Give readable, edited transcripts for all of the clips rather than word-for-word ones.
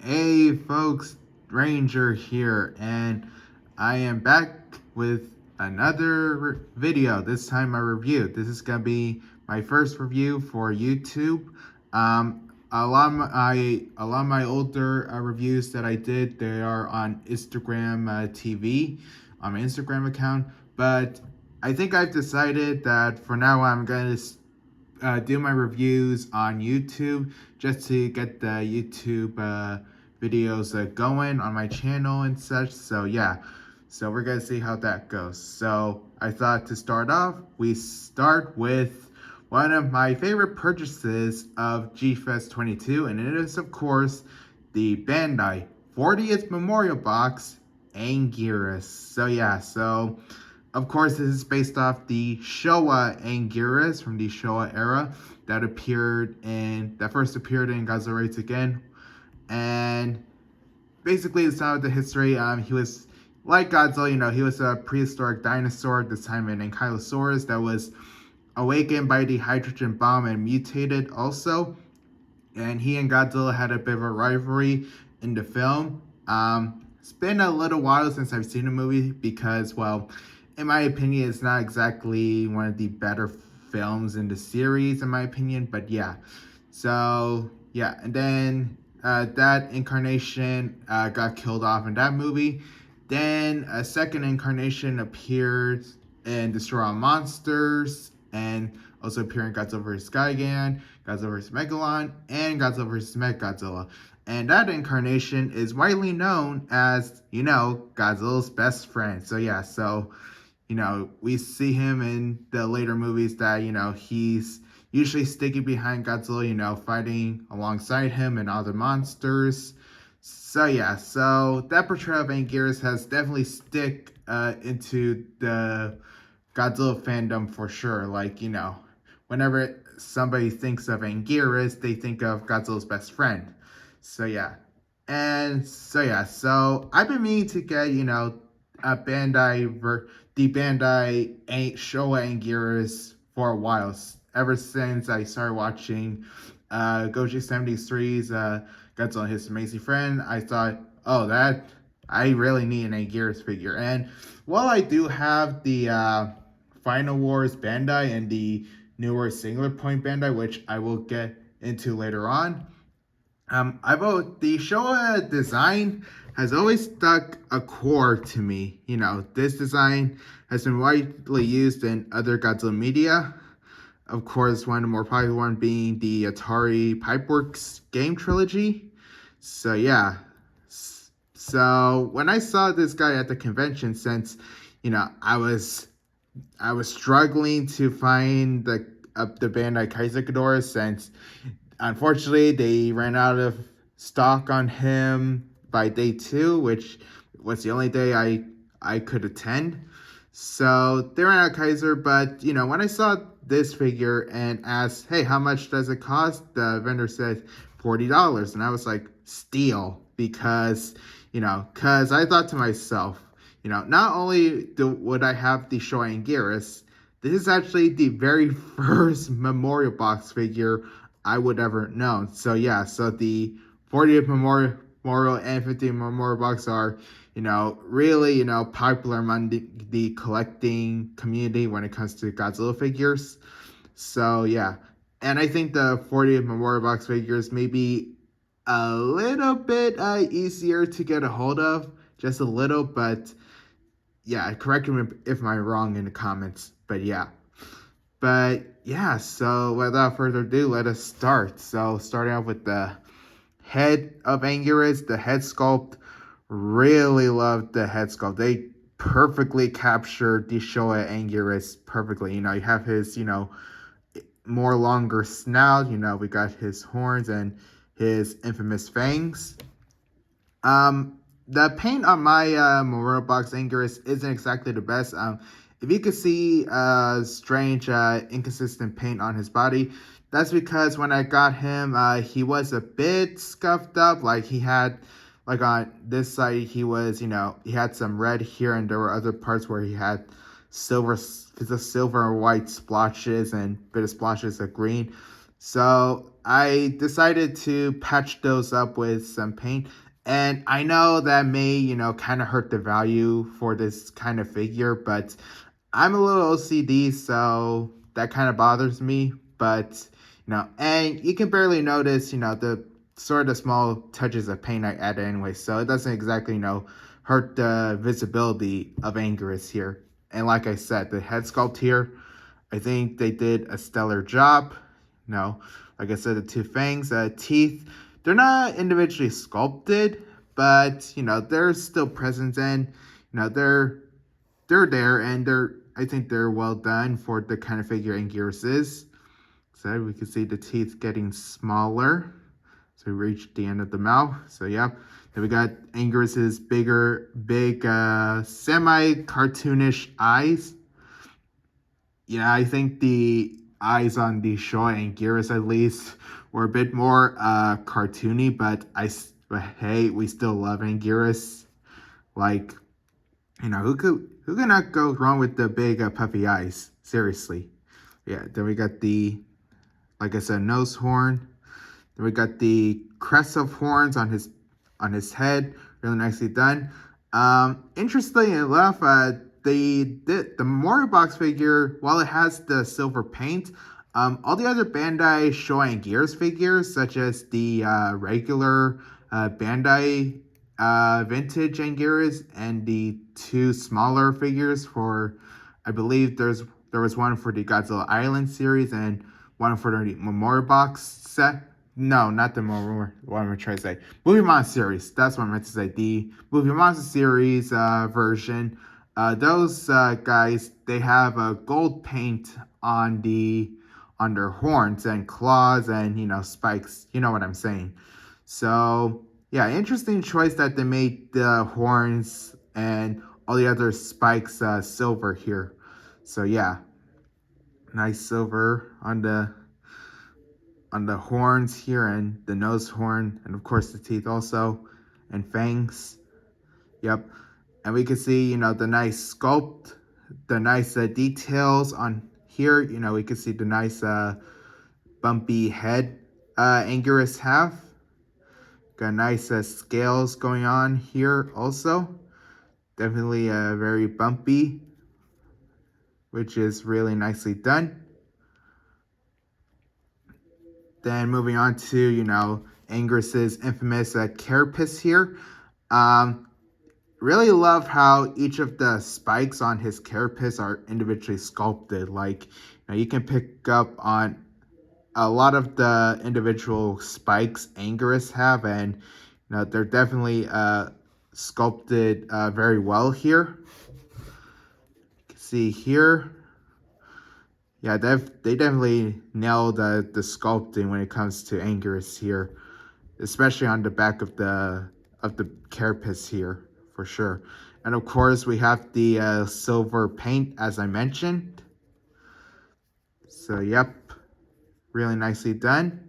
Hey folks, Ranger here, and I am back with another video. This time my review. This is gonna be my first review for YouTube. A lot of my older reviews that I did, they are on Instagram TV, on my Instagram account. But I think I've decided that for now I'm gonna do my reviews on YouTube just to get the YouTube videos going on my channel and such. So yeah, so we're gonna see how that goes. So I thought to start off, we start with one of my favorite purchases of G-Fest 22, and it is of course the Bandai 40th Memorial Box Anguirus. So yeah, so of course, this is based off the Showa Anguirus from the Showa era that first appeared in Godzilla Raids Again. And basically, it's not the history. He was like Godzilla, he was a prehistoric dinosaur, this time an Ankylosaurus that was awakened by the hydrogen bomb and mutated also. And he and Godzilla had a bit of a rivalry in the film. It's been a little while since I've seen the movie because, well, in my opinion, it's not exactly one of the better films in the series, in my opinion, but yeah. So, yeah, and then that incarnation got killed off in that movie. Then a second incarnation appeared in Destroy All Monsters, and also appeared in Godzilla vs. Gigan, Godzilla vs. Megalon, and Godzilla vs. Mechagodzilla. And that incarnation is widely known as, Godzilla's best friend. So yeah, we see him in the later movies that, he's usually sticking behind Godzilla, fighting alongside him and other monsters. So yeah, so that portrayal of Anguirus has definitely stick into the Godzilla fandom for sure. Like, whenever somebody thinks of Anguirus, they think of Godzilla's best friend. So yeah. So I've been meaning to get, the Bandai Showa Anguirus for a while, ever since I started watching Goji 73's Godzilla and His Amazing Friend. I thought, I really need an Anguirus figure. And while I do have the Final Wars Bandai and the newer Singular Point Bandai, which I will get into later on, the Showa design has always stuck a core to me. This design has been widely used in other Godzilla media. Of course, one of the more popular one being the Atari Pipeworks game trilogy. So yeah. So when I saw this guy at the convention, since I was struggling to find the Bandai Kaiser Ghidorah, since unfortunately they ran out of stock on him by day 2, which was the only day I could attend. So they ran out of Kaiser, but when I saw this figure and asked, hey, how much does it cost? The vendor said $40, and I was like, steal, because I thought to myself, not only would I have the Showa Anguirus, this is actually the very first memorial box figure I would ever know. So yeah, so the 40th Memorial and 50th Memorial box are, really, popular among the collecting community when it comes to Godzilla figures. So yeah, and I think the 40th Memorial box figures may be a little bit easier to get a hold of, just a little, but yeah, correct me if I'm wrong in the comments, but yeah. So without further ado, let us start. So starting off with the head of Anguirus, the head sculpt. Really loved the head sculpt. They perfectly captured the Showa Anguirus perfectly. You have his, more longer snout. We got his horns and his infamous fangs. The paint on my Memorial Box Anguirus isn't exactly the best. If you could see strange, inconsistent paint on his body, that's because when I got him, he was a bit scuffed up. Like he had, like on this side, he was, he had some red here, and there were other parts where he had silver and white splotches and bit of splotches of green. So I decided to patch those up with some paint. And I know that may, kind of hurt the value for this kind of figure, but I'm a little OCD, so that kind of bothers me. But, and you can barely notice, the sort of small touches of paint I added anyway, so it doesn't exactly, hurt the visibility of Anguirus here. And like I said, the head sculpt here, I think they did a stellar job. Like I said, the two fangs, teeth, they're not individually sculpted, but they're still present, and they're there, and I think they're well done for the kind of figure Anguirus is. So we can see the teeth getting smaller. So we reached the end of the mouth. So yeah. Then we got Anguirus's big semi-cartoonish eyes. Yeah, I think the eyes on the Showa Anguirus at least were a bit more cartoony, but hey, we still love Anguirus. Like, who could not go wrong with the big puffy eyes? Seriously. Yeah, then we got the, like I said, nose horn. Then we got the crest of horns on his head. Really nicely done. Interestingly enough, the Memorial Box figure, while it has the silver paint, all the other Bandai Showa Anguirus figures, such as the regular Bandai vintage Anguirus and the two smaller figures for, I believe there was one for the Godzilla Island series and one for the Memorial Box set. No, not the Memorial, what am I trying to say? Movie Monster series, that's what I meant to say. The Movie Monster series version, those guys, they have a gold paint on their horns and claws and, spikes. You know what I'm saying. So, yeah, interesting choice that they made the horns and all the other spikes silver here. So, yeah, nice silver on the horns here and the nose horn, and of course the teeth also, and fangs. Yep. And we can see, the nice sculpt, the nice details on here. We can see the nice bumpy head Anguirus have. Got nice scales going on here also. Definitely very bumpy, which is really nicely done. Then moving on to, Anguirus's infamous carapace here. Really love how each of the spikes on his carapace are individually sculpted. Like, you can pick up on a lot of the individual spikes Anguirus have, and they're definitely sculpted very well here. You can see here, yeah, they definitely nailed the sculpting when it comes to Anguirus here, especially on the back of the carapace here, for sure. And of course, we have the silver paint, as I mentioned. So, yep, really nicely done.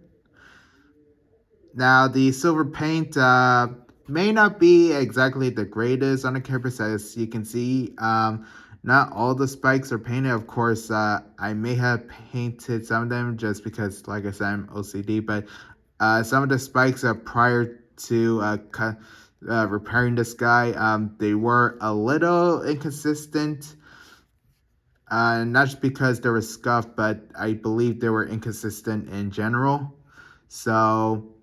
Now, the silver paint may not be exactly the greatest on the carapace, as you can see. Not all the spikes are painted. Of course, I may have painted some of them just because, like I said, I'm OCD. But some of the spikes prior to repairing this guy, they were a little inconsistent. Not just because they were scuffed, but I believe they were inconsistent in general. So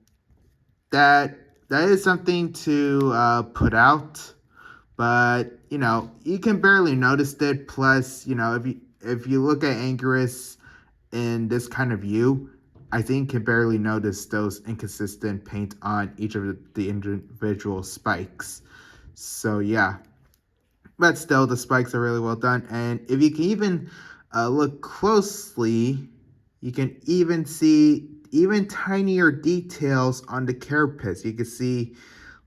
that is something to put out. But, you can barely notice it. Plus, if you look at Anguirus in this kind of view, I think you can barely notice those inconsistent paint on each of the individual spikes. So, yeah. But still, the spikes are really well done. And if you can even look closely, you can even see even tinier details on the carapace. You can see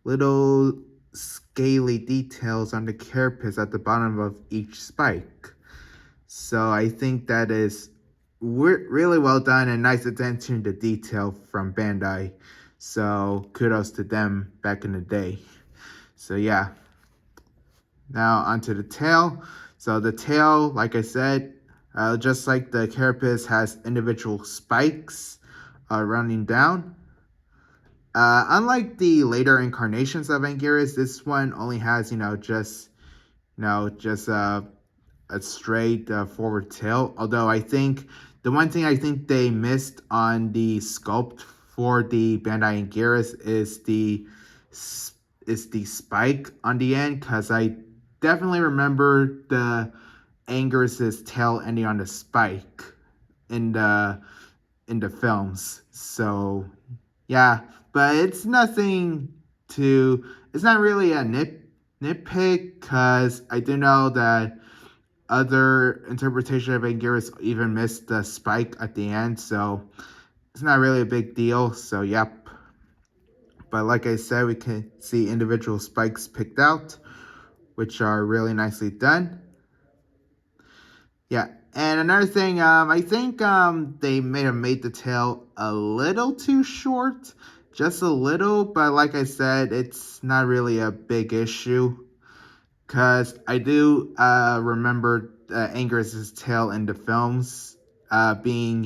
little scaly details on the carapace at the bottom of each spike. So I think that is really well done and nice attention to detail from Bandai. So kudos to them back in the day. So yeah. Now onto the tail. So the tail, like I said, just like the carapace, has individual spikes running down. Unlike the later incarnations of Anguirus, this one only has, just a straight forward tail. Although I think the one thing I think they missed on the sculpt for the Bandai Anguirus is the spike on the end, because I definitely remember the Anguirus's tail ending on the spike in the films. So yeah, but it's nothing to. It's not really a nitpick, because I do know that other interpretation of Anguirus even missed the spike at the end, so it's not really a big deal. So yep. But like I said, we can see individual spikes picked out, which are really nicely done. Yeah, and another thing, I think they may have made the tail a little too short, just a little, but like I said, it's not really a big issue, because I do remember Anguirus' tail in the films being,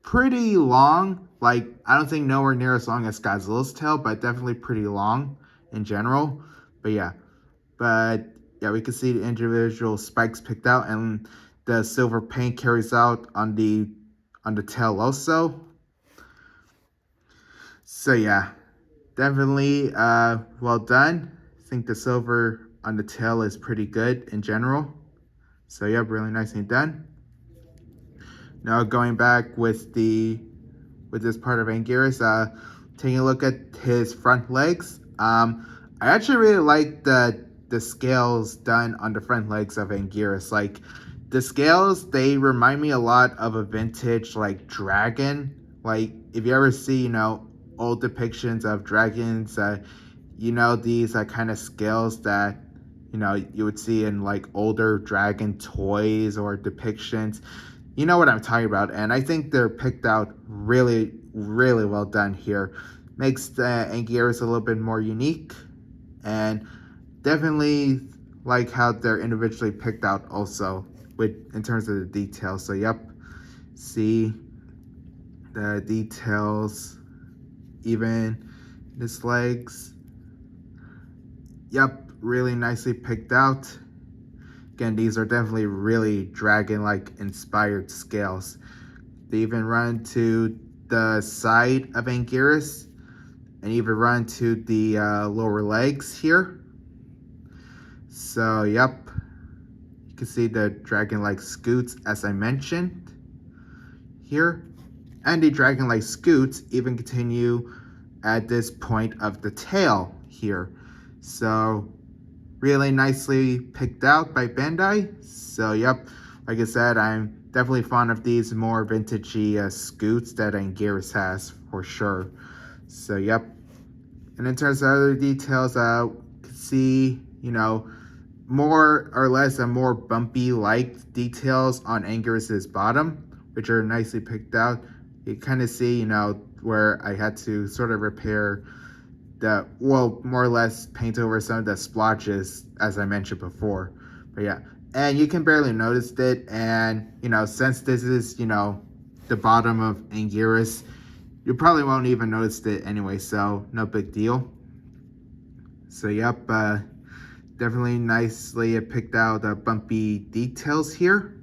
pretty long. Like, I don't think nowhere near as long as Godzilla's tail, but definitely pretty long in general. But yeah, we can see the individual spikes picked out, and the silver paint carries out on the tail also. So yeah, definitely well done. I think the silver on the tail is pretty good in general. So yeah, really nicely done. Now going back with this part of Anguirus, taking a look at his front legs. I actually really like the scales done on the front legs of Anguirus. Like, the scales, they remind me a lot of a vintage like dragon. Like, if you ever see old depictions of dragons, these kind of scales that you would see in like older dragon toys or depictions. You know what I'm talking about, and I think they're picked out really, really well done here. Makes the Anguirus a little bit more unique, and definitely like how they're individually picked out also in terms of the details. So yep, see the details, even his legs. Yep, really nicely picked out. Again, these are definitely really dragon-like inspired scales. They even run to the side of Anguirus, and even run to the lower legs here. So, yep. You can see the dragon-like scoots, as I mentioned here. And the dragon-like scoots even continue at this point of the tail here. So, really nicely picked out by Bandai. So, yep, like I said, I'm definitely fond of these more vintagey scoots that Anguirus has, for sure. So, yep. And in terms of other details, you can see, more or less a more bumpy-like details on Anguirus' bottom, which are nicely picked out. You kind of see, where I had to sort of repair more or less paint over some of the splotches, as I mentioned before. But yeah, and you can barely notice it, and since this is the bottom of Anguirus, you probably won't even notice it anyway, so no big deal. So yep, definitely nicely picked out the bumpy details here.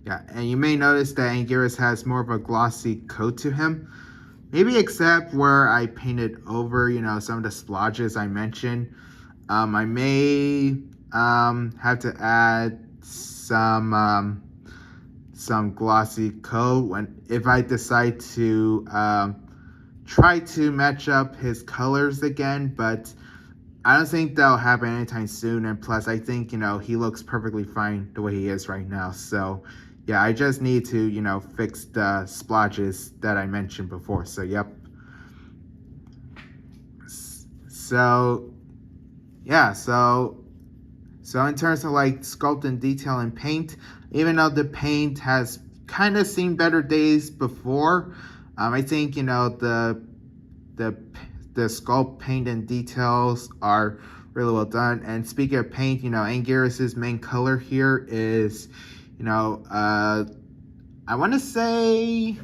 Yeah, and you may notice that Anguirus has more of a glossy coat to him. Maybe except where I painted over, some of the splotches I mentioned. I may have to add some glossy coat if I decide to try to match up his colors again, but I don't think that'll happen anytime soon. And plus, I think he looks perfectly fine the way he is right now. So yeah, I just need to, fix the splotches that I mentioned before. So, yep. So, yeah, so in terms of like sculpt and detail and paint, even though the paint has kind of seen better days before, I think, the sculpt, paint, and details are really well done. And speaking of paint, Anguirus' main color here is, I want to say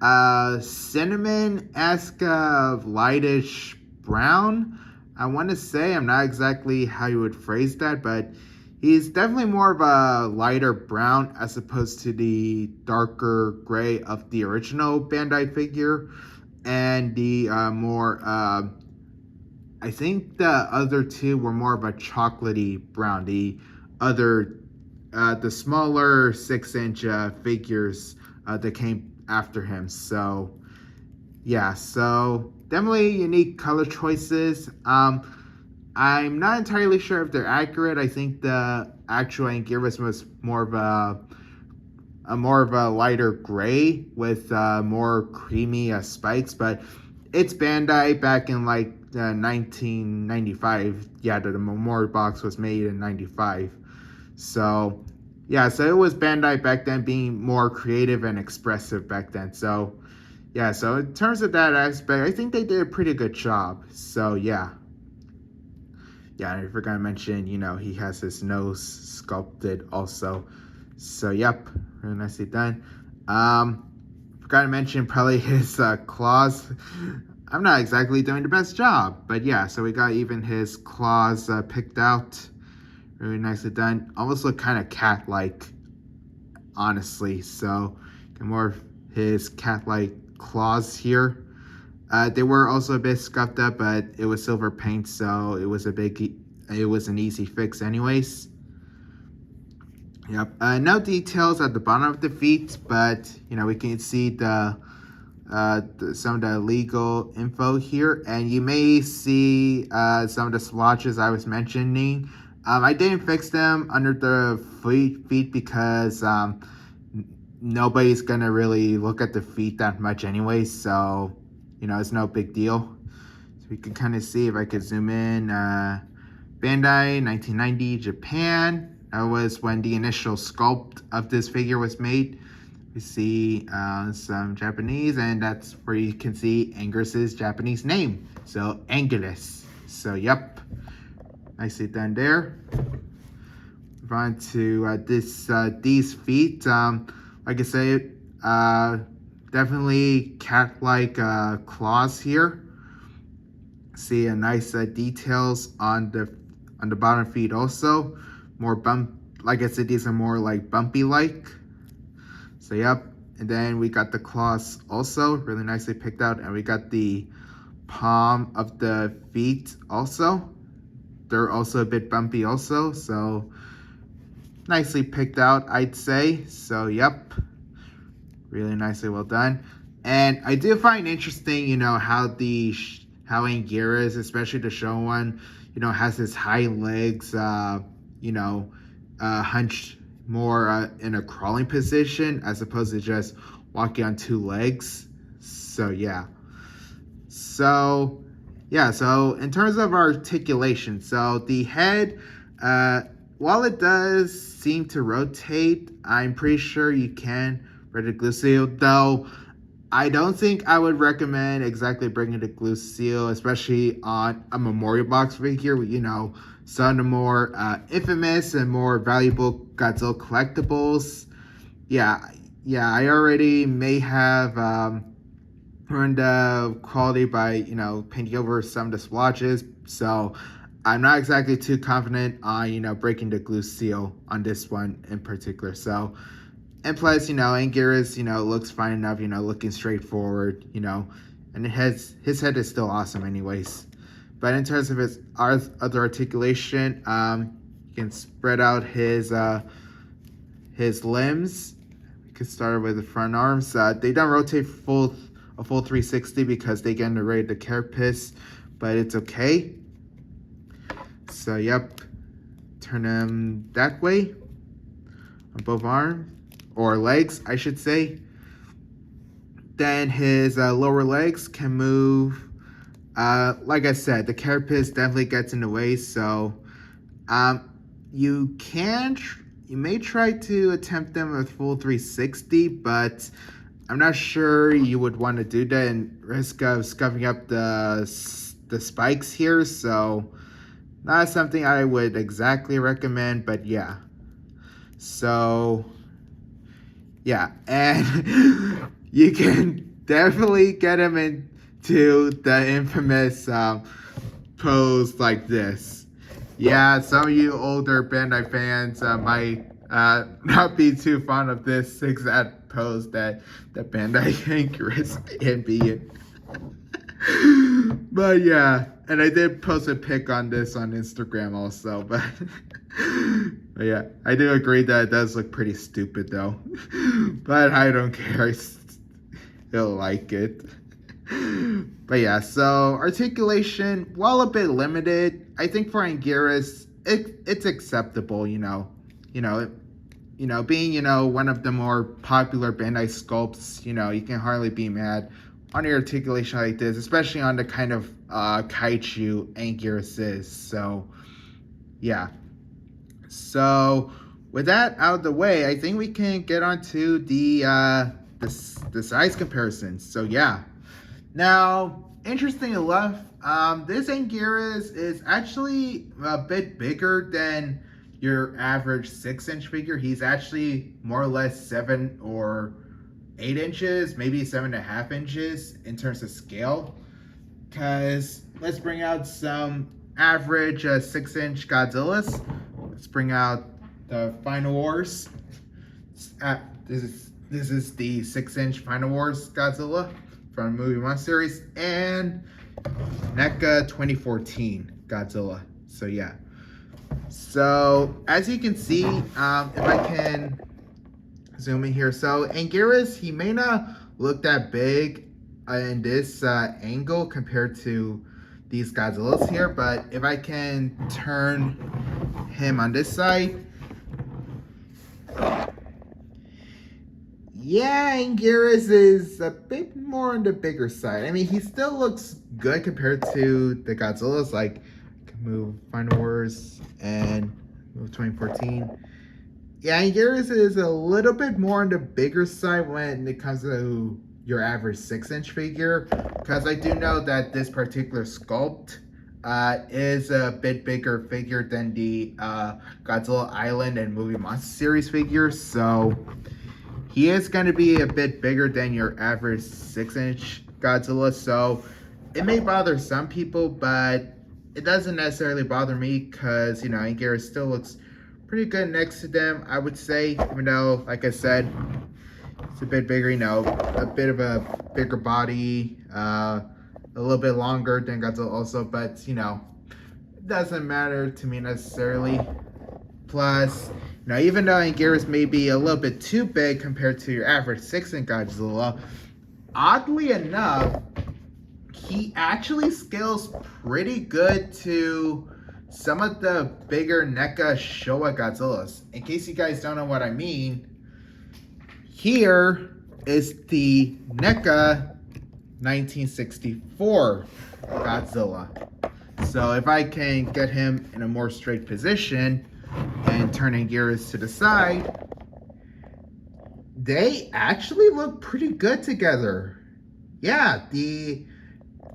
cinnamon-esque lightish brown. I want to say, I'm not exactly how you would phrase that, but he's definitely more of a lighter brown as opposed to the darker gray of the original Bandai figure, and the more I think the other two were more of a chocolatey brown. The smaller 6-inch figures that came after him. So yeah, so definitely unique color choices. I'm not entirely sure if they're accurate. I think the actual Anguirus was more of a lighter gray with more creamy spikes, but it's Bandai back in like 1995. Yeah, the Memorial box was made in 95. So yeah, so it was Bandai back then, being more creative and expressive back then. So yeah, so in terms of that aspect, I think they did a pretty good job. So yeah. Yeah, I forgot to mention, he has his nose sculpted also. So yep, really nicely done. Forgot to mention probably his claws. I'm not exactly doing the best job, but yeah, so we got even his claws picked out. Really nicely done. Almost look kind of cat-like, honestly. So get more of his cat-like claws here. They were also a bit scuffed up, but it was silver paint, so it was an easy fix anyways. Yep. No details at the bottom of the feet, but we can see some of the legal info here, and you may see some of the splotches I was mentioning. I didn't fix them under the feet because nobody's gonna really look at the feet that much anyway, so it's no big deal. So we can kind of see, if I could zoom in, Bandai 1990 Japan. That was when the initial sculpt of this figure was made. We see some Japanese, and that's where you can see Anguirus' Japanese name, so Anguirus. So yep, nicely done there. Move on to these feet. Like I said, definitely cat-like claws here. See a nice details on the bottom feet also. More like I said, these are more like bumpy-like. So yep, and then we got the claws also really nicely picked out, and we got the palm of the feet also. They're also a bit bumpy also, so nicely picked out, I'd say. So yep, really nicely well done. And I do find interesting, how Anguirus, especially the show one, has his high legs, hunched more in a crawling position as opposed to just walking on two legs. So yeah. So yeah, so in terms of articulation, so the head, while it does seem to rotate, I'm pretty sure you can bring the glue seal, though I don't think I would recommend exactly bringing the glue seal, especially on a Memorial box figure with, some of the more infamous and more valuable Godzilla collectibles. Yeah, I already may have ruined the quality by, painting over some of the splotches, so I'm not exactly too confident on, breaking the glue seal on this one in particular. So, and plus, Anguirus, looks fine enough, looking straightforward, and his head is still awesome anyways. But in terms of his other articulation, you can spread out his limbs. We can start with the front arms. They don't rotate a full 360 because they get in the way of the carapace, but it's okay. So yep, turn them that way on both arms, or legs, I should say. Then his lower legs can move. Like I said, the carapace definitely gets in the way, so you may try to attempt them with full 360, but I'm not sure you would want to do that and risk of scuffing up the spikes here, so not something I would exactly recommend, but yeah. So yeah, and you can definitely get him into the infamous pose like this. Yeah, some of you older Bandai fans might not be too fond of this exact pose that Bandai Anguirus can be in. But yeah, and I did post a pic on this on Instagram also, but yeah, I do agree that it does look pretty stupid though. But I don't care, I still like it. But yeah, so articulation, while a bit limited, I think for Anguirus, it's acceptable, being, one of the more popular Bandai sculpts, you can hardly be mad on the articulation like this, especially on the kind of kaiju Anguirus is. So, yeah. So, with that out of the way, I think we can get on to the size comparisons. So, yeah. Now, interesting enough, this Anguirus is actually a bit bigger than your average 6-inch figure. He's actually more or less 7 or 8 inches, maybe 7.5 inches in terms of scale. Because let's bring out some average 6-inch Godzillas. Let's bring out the Final Wars. This is the 6-inch Final Wars Godzilla from the Movie Monster series, and NECA 2014 Godzilla. So yeah. So as you can see, if I can zoom in here. So Anguirus, he may not look that big in this angle compared to these Godzillas here, but if I can turn him on this side, yeah, Anguirus is a bit more on the bigger side. I mean, he still looks good compared to the Godzillas. Like, I can move Final Wars and move 2014. Yeah, Anguirus is a little bit more on the bigger side when it comes to your average 6-inch figure, because I do know that this particular sculpt is a bit bigger figure than the Godzilla Island and Movie Monster series figures. So he is going to be a bit bigger than your average 6-inch Godzilla. So it may bother some people, but it doesn't necessarily bother me because, Anguirus still looks pretty good next to them, I would say, even though, like I said, it's a bit bigger, a bit of a bigger body, a little bit longer than Godzilla also, but, it doesn't matter to me necessarily. Plus, even though Anguirus may be a little bit too big compared to your average 6-inch Godzilla, oddly enough, he actually scales pretty good to some of the bigger NECA Showa Godzillas. In case you guys don't know what I mean, here is the NECA 1964 Godzilla. So if I can get him in a more straight position and turn Anguirus to the side, they actually look pretty good together. Yeah, the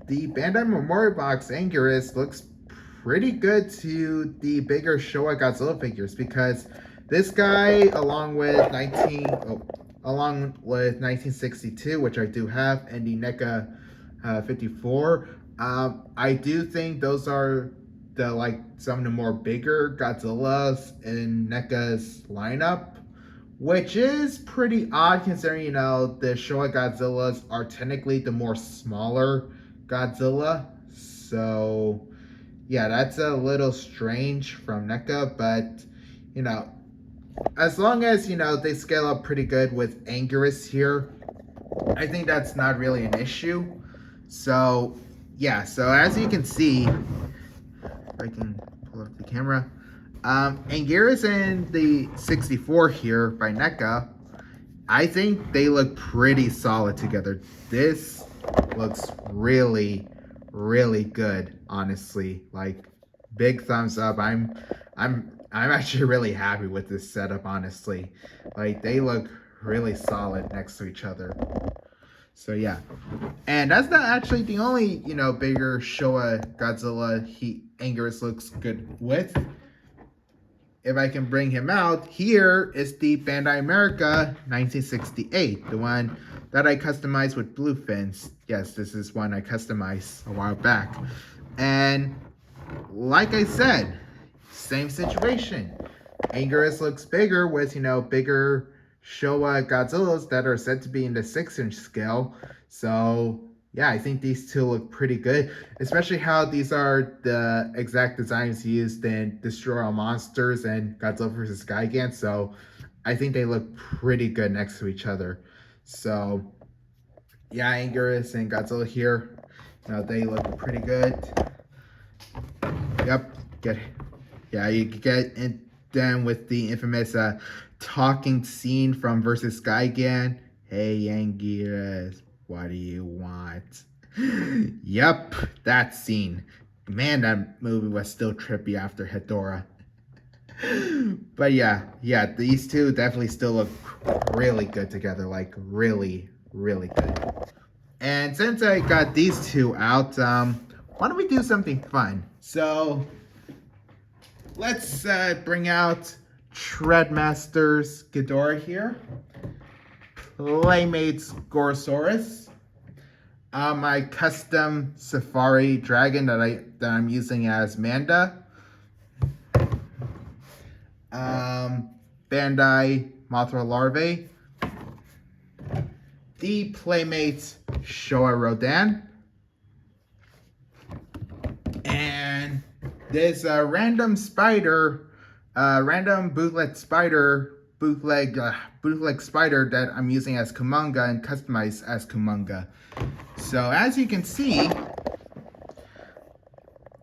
Bandai Memorial Box Anguirus looks pretty good to the bigger Showa Godzilla figures, because this guy, along with 1962, which I do have, and the NECA 54, I do think those are some of the more bigger Godzillas in NECA's lineup, which is pretty odd considering, the Showa Godzillas are technically the more smaller Godzilla. So yeah, that's a little strange from NECA, but as long as they scale up pretty good with Anguirus here, I think that's not really an issue. So yeah, so as you can see, if I can pull up the camera, Anguirus and the 64 here by NECA, I think they look pretty solid together. This looks really, really good, honestly. Like, big thumbs up. I'm actually really happy with this setup, honestly. Like, they look really solid next to each other. So yeah, and that's not actually the only bigger Showa Godzilla Anguirus looks good with. if I can bring him out, here is the Bandai America 1968, the one that I customized with blue fins. Yes, this is one I customized a while back. And like I said, same situation. Anguirus looks bigger with, bigger Showa Godzillas that are said to be in the 6-inch scale. So yeah, I think these two look pretty good, especially how these are the exact designs used in Destroy All Monsters and Godzilla vs. Gigan. So I think they look pretty good next to each other. So yeah, Anguirus and Godzilla here, they look pretty good. Yep, you get in then with the infamous talking scene from versus Gigan. Hey Anguirus, what do you want? Yep, that scene. Man, that movie was still trippy after Hedorah. But yeah, these two definitely still look really good together, like really, really good. And since I got these two out, why don't we do something fun? So let's bring out Treadmaster's Ghidorah here, Playmates Gorosaurus, my custom Safari Dragon that I'm using as Manda, Bandai Mothra Larvae, the Playmates Showa Rodan, and this random bootleg spider that I'm using as Kumonga and customized as Kumonga. So as you can see,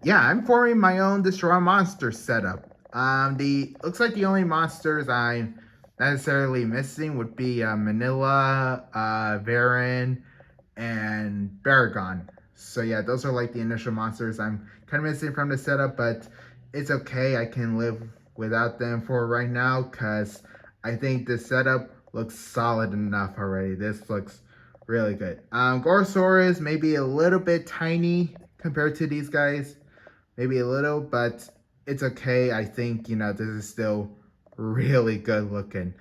yeah, I'm forming my own Destroy All Monsters setup. Looks like the only monsters I'm necessarily missing would be Manila, Varan, and Baragon. So yeah, those are like the initial monsters I'm kind of missing from the setup, but it's okay. I can live without them for right now because I think this setup looks solid enough already. This looks really good. Gorosaurus maybe a little bit tiny compared to these guys. Maybe a little, but it's okay. I think, this is still really good looking.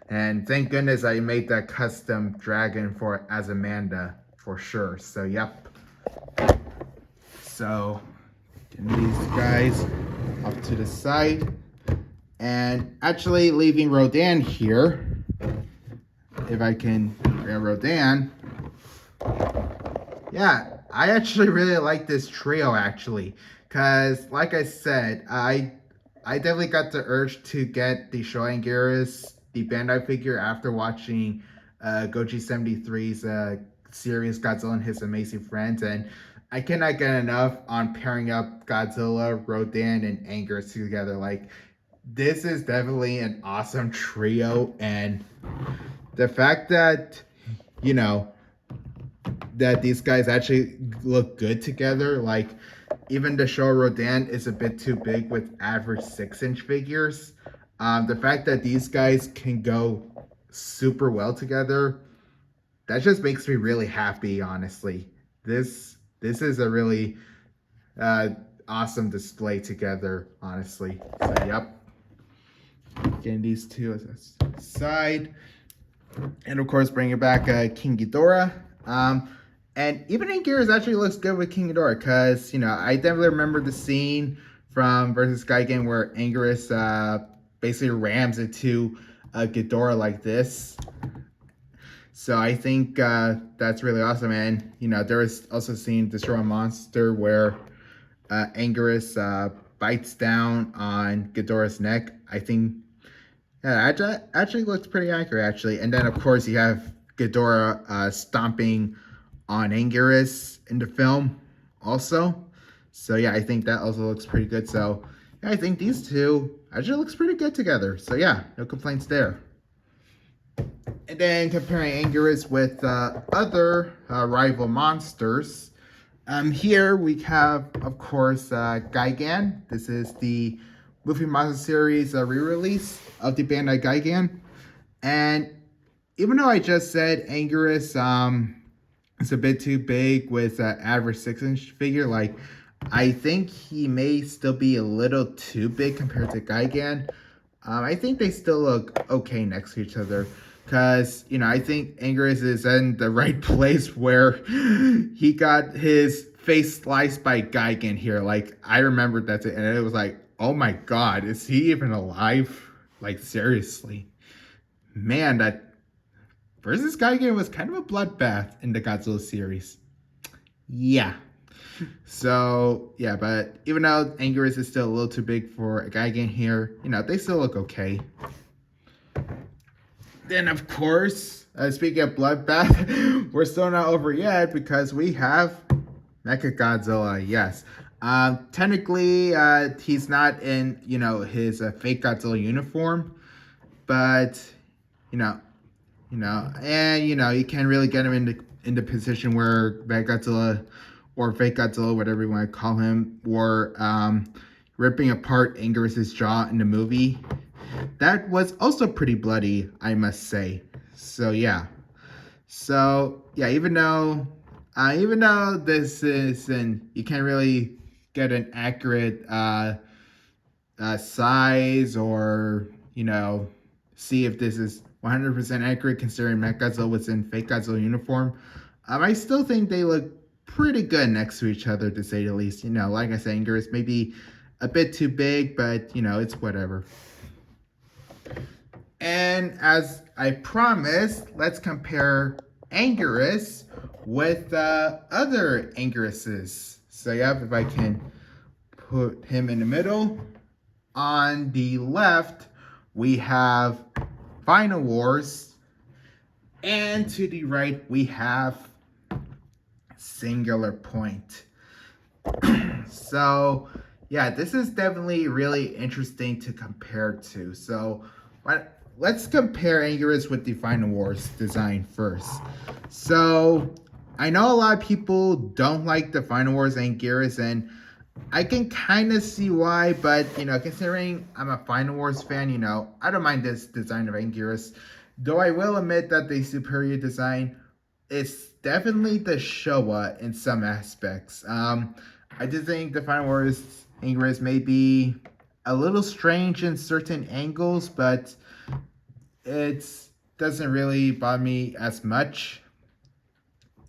And thank goodness I made that custom dragon for as Amanda for sure. So, yep. So, getting these guys off to the side. And actually leaving Rodan here. If I can grab Rodan. Yeah, I actually really like this trio actually. Because, like I said, I definitely got the urge to get the Showa Anguirus, the Bandai figure, after watching Goji 73's series Godzilla and His Amazing Friends, and I cannot get enough on pairing up Godzilla, Rodan, and Anguirus together. Like, this is definitely an awesome trio, and the fact that, that these guys actually look good together, like, even the Showa Rodan is a bit too big with average 6-inch figures. The fact that these guys can go super well together, that just makes me really happy, honestly. This is a really awesome display together, honestly. So, yep. Getting these two aside. And, of course, bringing back King Ghidorah. And even Anguirus actually looks good with King Ghidorah because, I definitely remember the scene from versus Gigan where Anguirus basically rams into Ghidorah like this. So I think that's really awesome. And, there was also a scene Destroy a Monster where Anguirus bites down on Ghidorah's neck. I think, yeah, actually looks pretty accurate, actually. And then, of course, you have Ghidorah stomping on Anguirus in the film also. So yeah, I think that also looks pretty good. So yeah, I think these two actually looks pretty good together. So yeah, no complaints there. And then comparing Anguirus with other rival monsters. Here we have, of course, Gigan. This is the Movie Monster Series re-release of the Bandai Gigan. And even though I just said Anguirus it's a bit too big with an average 6-inch figure, like, I think he may still be a little too big compared to Gigan. I think they still look okay next to each other. Because, I think Anguirus is in the right place where he got his face sliced by Gigan here. Like, I remembered that, and it was like, oh my god, is he even alive? Like, seriously. Man, that versus Gigan was kind of a bloodbath in the Godzilla series. Yeah. So, yeah, but even though Anguirus is still a little too big for a Gigan here, they still look okay. Then, of course, speaking of Bloodbath, we're still not over yet because we have Mechagodzilla, yes. Technically, he's not in, his fake Godzilla uniform, but, and, you can't really get him into position where Mechagodzilla or fake Godzilla, whatever you want to call him, were ripping apart Anguirus' jaw in the movie. That was also pretty bloody, I must say. So yeah. Even though this isn't, you can't really get an accurate size or see if this is 100% accurate considering Mechagodzilla was in fake Godzilla uniform. I still think they look pretty good next to each other, to say the least. Like I said, Anguirus may be a bit too big, but it's whatever. And as I promised, let's compare Anguirus with other Anguiruses. So yeah, if I can put him in the middle. On the left, we have Final Wars. And to the right, we have Singular Point. So yeah, this is definitely really interesting to compare to. So let's compare Anguirus with the Final Wars design first. So I know a lot of people don't like the Final Wars Anguirus, and I can kind of see why, but considering I'm a Final Wars fan, I don't mind this design of Anguirus. Though I will admit that the superior design is definitely the Showa in some aspects. I do think the Final Wars Anguirus may be a little strange in certain angles, but it doesn't really bother me as much.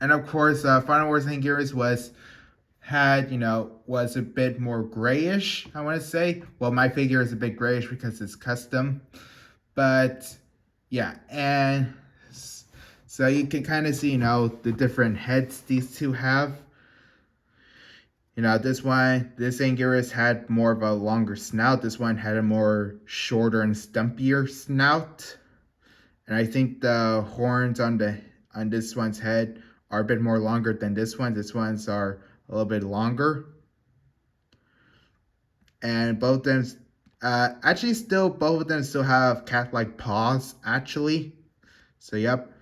And of course, Final Wars Anguirus was a bit more grayish, I want to say. Well, my figure is a bit grayish because it's custom. But yeah, and so you can kind of see, the different heads these two have. This Anguirus had more of a longer snout. This one had a more shorter and stumpier snout. And I think the horns on this one's head are a bit more longer than this one. This one's are a little bit longer. And both of them, both of them still have cat-like paws, actually. So, yep.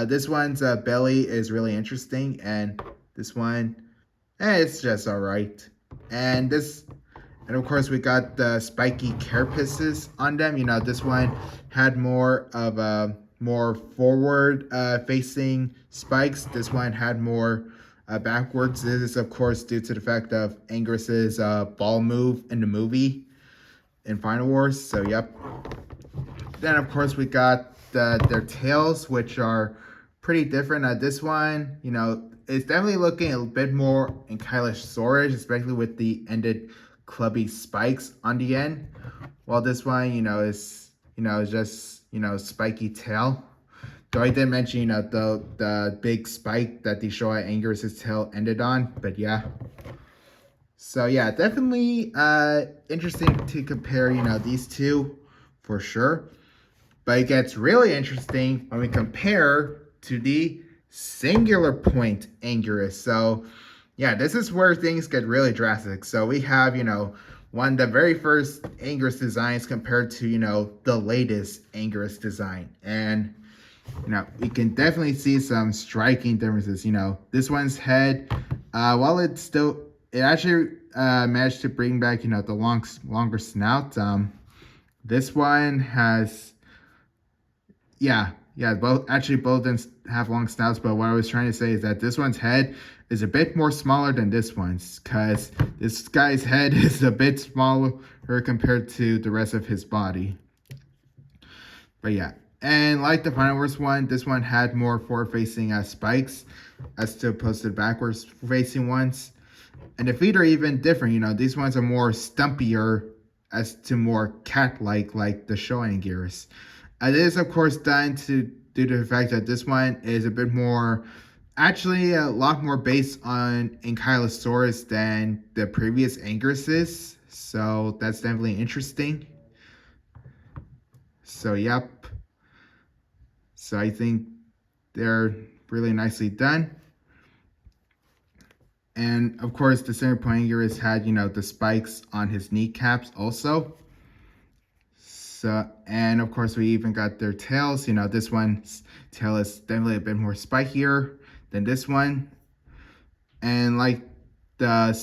This one's belly is really interesting, and this one, it's just alright. And of course, we got the spiky carapaces on them. This one had more of a more forward facing spikes. This one had more backwards. This is, of course, due to the fact of Anguirus's ball move in the movie in Final Wars. So, yep. Then, of course, we got their tails, which are pretty different. This one, it's definitely looking a bit more Ankylosaurus, especially with the ended clubby spikes on the end. While this one, is just spiky tail. Though I did mention, the big spike that the Showa Anguirus' tail ended on, but yeah. So yeah, definitely interesting to compare, these two for sure. But it gets really interesting when we compare to the Singular Point Anguirus. So yeah, this is where things get really drastic. So we have, one of the very first Anguirus designs compared to, the latest Anguirus design. And, we can definitely see some striking differences. This one's head, while it actually managed to bring back, the longer snout. This one has, both of them have long snouts, but what I was trying to say is that this one's head is a bit more smaller than this one's, because this guy's head is a bit smaller compared to the rest of his body. But yeah. And like the Final Wars one, this one had more forward-facing spikes as opposed to the backwards-facing ones. And the feet are even different. You know, these ones are more stumpier as to more cat-like, like the Showa Anguirus. It is, of course, done due to the fact that this one is a bit more, actually a lot more based on Ankylosaurus than the previous Anguiruses. So that's definitely interesting. So, yep. So I think they're really nicely done. And of course, the center point Anguirus had, you know, the spikes on his kneecaps also. So, and of course, we even got their tails. You know, this one's tail is definitely a bit more spikier than this one. And like the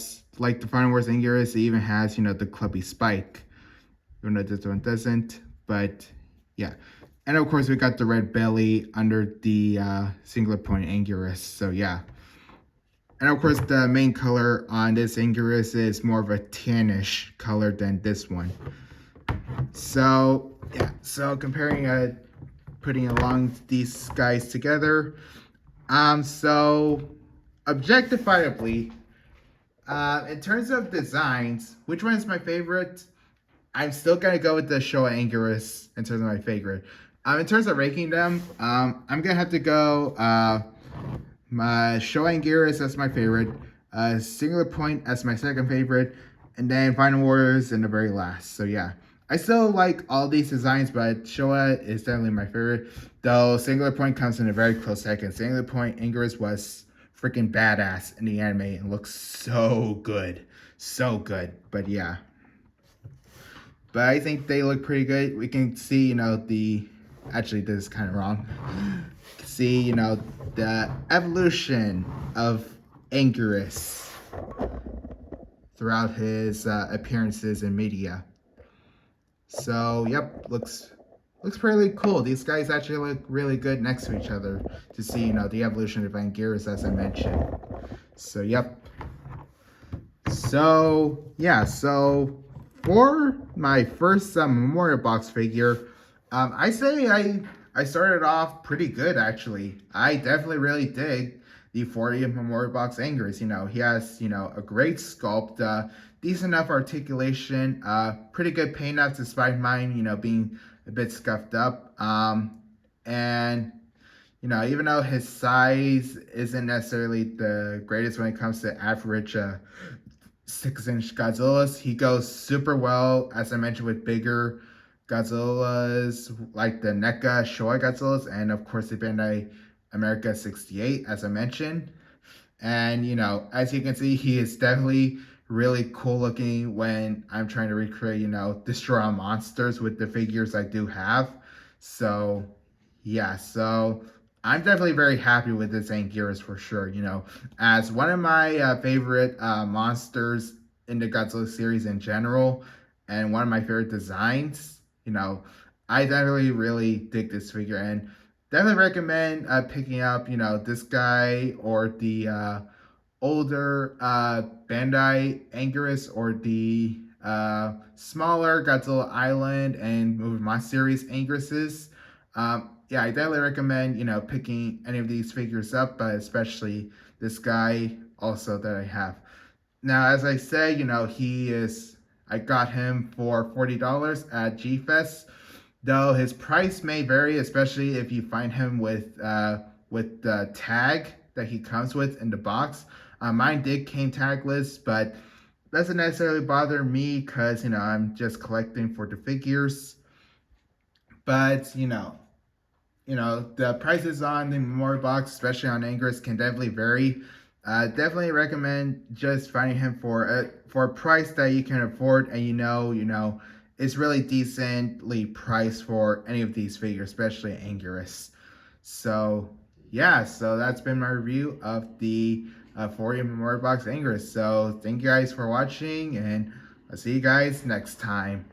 Final Wars Anguirus, it even has, you know, the clubby spike. Even though this one doesn't, but yeah. And of course, we got the red belly under the singular point Anguirus. So yeah. And of course, the main color on this Anguirus is more of a tannish color than this one. So yeah, so comparing putting along these guys together. So objectifiably, in terms of designs, which one is my favorite? I'm still gonna go with the Showa Anguirus in terms of my favorite. In terms of ranking them, I'm gonna have to go my Showa Anguirus as my favorite, Singular Point as my second favorite, and then Final Wars in the very last. So yeah, I still like all these designs, but Showa is definitely my favorite. Though Singular Point comes in a very close second. Singular Point Anguirus was freaking badass in the anime and looks so good, so good. But yeah. But I think they look pretty good. We can see, you know, actually this is kind of wrong. See, you know, the evolution of Anguirus throughout his appearances in media. So, yep, looks pretty cool. These guys actually look really good next to each other to see, you know, the evolution of Anguirus, as I mentioned. So, yep. So, yeah, so for my first memorial box figure, I say I started off pretty good, actually. I definitely really dig the 40th Memorial Box Anguirus. You know, he has, you know, a great sculpt, decent enough articulation, pretty good paint up despite mine, you know, being a bit scuffed up. And, you know, even though his size isn't necessarily the greatest when it comes to average 6-inch Godzillas, he goes super well, as I mentioned, with bigger Godzillas, like the NECA Showa Godzillas, and of course the Bandai America 68, as I mentioned. And, you know, as you can see, he is definitely really cool looking when I'm trying to recreate, you know, destroy monsters with the figures I do have. So, yeah, so I'm definitely very happy with this Anguirus for sure, you know, as one of my favorite monsters in the Godzilla series in general, and one of my favorite designs. You know, I definitely really dig this figure and definitely recommend picking up, you know, this guy or the older Bandai Anguirus or the smaller Godzilla Island and Moving Monster series Anguiruses. Yeah, I definitely recommend, you know, picking any of these figures up, but especially this guy also that I have. Now, as I said, you know, I got him for $40 at G-Fest, though his price may vary, especially if you find him with the tag that he comes with in the box. Mine came tagless, but doesn't necessarily bother me because, you know, I'm just collecting for the figures. But, you know, the prices on the memorial box, especially on Anguirus, can definitely vary. Definitely recommend just finding him for a price that you can afford, and you know, it's really decently priced for any of these figures, especially Anguirus. So yeah, so that's been my review of the 40 Memorial Box Anguirus. So thank you guys for watching, and I'll see you guys next time.